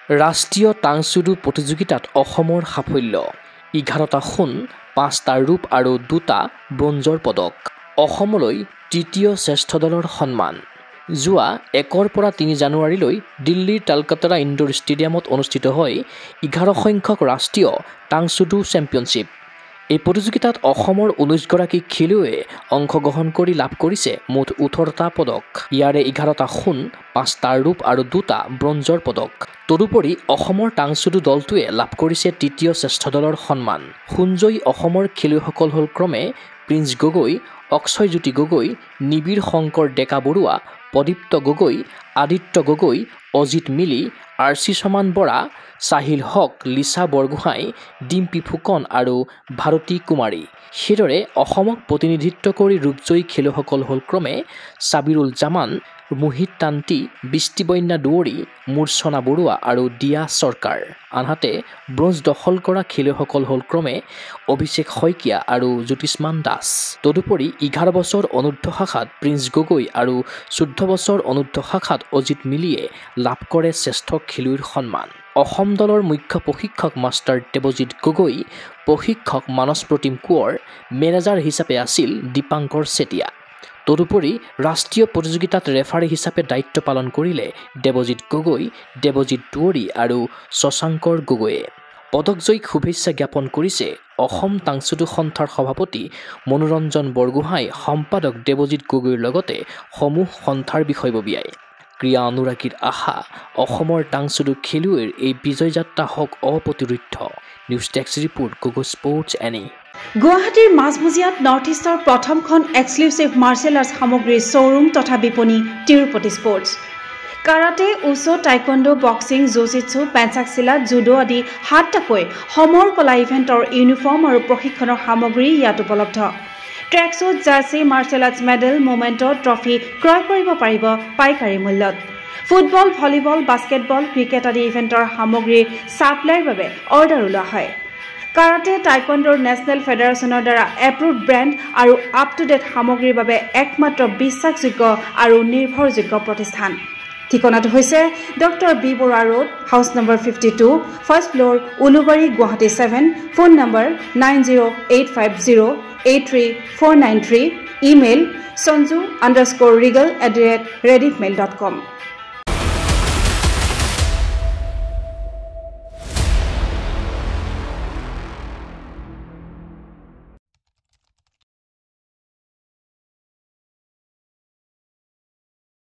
ৰাষ্ট্ৰীয় টাংচুডু প্ৰতিযোগিতাত অসমৰ সাফল্য 11টা সোণ 5টা ৰূপ আৰু 2টা ব্ৰঞ্জৰ পদক অসমলৈ তৃতীয় শ্ৰেষ্ঠ দলৰ সন্মান যোৱা 1 পৰা 3 জানুৱাৰীলৈ দিল্লীৰ তালকাটৰা ইনডোৰ ষ্টেডিয়ামত অনুষ্ঠিত হয় 11 সংখ্যক ৰাষ্ট্ৰীয় টাংচুডু চেম্পিয়নশ্বিপ এই প্ৰতিযোগিতাত অসমৰ 19 গৰাকী খেলুৱৈয়ে অংশগ্ৰহণ কৰি লাভ কৰিছে মুঠ 18টা পদক ইয়াৰে 11টা সোণ 5টা ৰূপ আৰু 2টা ব্ৰঞ্জৰ পদক তদুপৰি অসমৰ টাংচুডু দলটোৱে লাভ কৰিছে তৃতীয় শ্ৰেষ্ঠ দলৰ সন্মান সোণজয়ী অসমৰ খেলুৱৈসকল হ'ল ক্ৰমে প্ৰিন্স গগৈ অক্ষয়জ্যোতি গগৈ নিবিৰ শংকৰ ডেকা বৰুৱা প্ৰদীপ্ত গগৈ আদিত্য গগৈ অজিত মিলি আৰচি সমান বৰা সাহিল হক লিসা বৰগোহাঁই ডিম্পী ফুকন আৰু ভাৰতী কুমাৰী সেইদৰে অসমক প্ৰতিনিধিত্ব কৰি ৰূপজয়ী খেলুৱৈসকল হ'ল ক্ৰমে সাবিৰুল জামান মোহিত তান্তি বৃষ্টিবন্যা দুৱৰী মূৰ্ছনা বৰুৱা আৰু দিয়া চৰকাৰ আনহাতে ব্ৰঞ্জ দখল কৰা খেলুৱৈসকল হ'ল ক্ৰমে অভিষেক শইকীয়া আৰু জ্যোতিষ্মান দাস তদুপৰি 11 বছৰ অনুৰ্ধ শাখাত প্ৰিন্স গগৈ আৰু 14 বছৰ অনুৰ্ধ শাখাত অজিত মিলিয়ে লাভ কৰে শ্ৰেষ্ঠ খেলুৱৈৰ সন্মান অসম দলৰ মুখ্য প্ৰশিক্ষক মাষ্টাৰ দেৱজিৎ গগৈ প্ৰশিক্ষক মানস প্ৰতিম কোঁৱৰ মেনেজাৰ হিচাপে আছিল দীপাংকৰ চেতিয়া তদুপৰি ৰাষ্ট্ৰীয় প্ৰতিযোগিতাত ৰেফাৰী হিচাপে দায়িত্ব পালন কৰিলে দেৱজিৎ গগৈ দেৱজিৎ দুৱৰী আৰু শশাংকৰ গগৈয়ে পদকজয়ীক শুভেচ্ছা জ্ঞাপন কৰিছে অসম টাংচুডু সন্থাৰ সভাপতি মনোৰঞ্জন বৰগোহাঁই সম্পাদক দেৱজিৎ গগৈৰ লগতে সমূহ সন্থাৰ বিষয়ববীয়াই ক্ৰীড়া অনুৰাগীৰ আশা অসমৰ টাংচুডু খেলুৱৈৰ এই বিজয় যাত্ৰা হওক অপ্ৰতিৰোধ্য news desk report Gogoi sports এনি গুৱাহাটীৰ মাজমজিয়াত নৰ্থ ইষ্টৰ প্ৰথমখন এক্সক্লুচিভ মাৰ্চেল আৰ্টছ সামগ্ৰীৰ শ্ব'ৰুম তথা বিপণী Tirupati sports karate wushu taekwondo boxing jujitsu pencak silat judo আদি 7টাকৈ সমৰ কলা ইভেণ্টৰ ইউনিফৰ্ম আৰু প্ৰশিক্ষণৰ সামগ্ৰী ইয়াত উপলব্ধ tracksuit jersey martial arts medal memento trophy ক্ৰয় কৰিব পাৰিব পাইকাৰী মূল্যত ফুটবল ভলীবল বাস্কেটবল ক্ৰিকেট আদি ইভেণ্টৰ সামগ্ৰীৰ ছাপ্লাইৰ বাবে অৰ্ডাৰ ওলোৱা হয় কাৰাটে টাইকোৱাণ্ডোৰ নেশ্যনেল ফেডাৰেশ্যনৰ দ্বাৰা এপ্ৰুভড ব্ৰেণ্ড আৰু আপ টু ডেট সামগ্ৰীৰ বাবে একমাত্ৰ বিশ্বাসযোগ্য আৰু নিৰ্ভৰযোগ্য প্ৰতিষ্ঠান ঠিকনাটো হৈছে doctor B Barua road house number 52 first floor Ulubari Guwahati 7 phone number 9085083493 email sanju_regal@rediffmail.com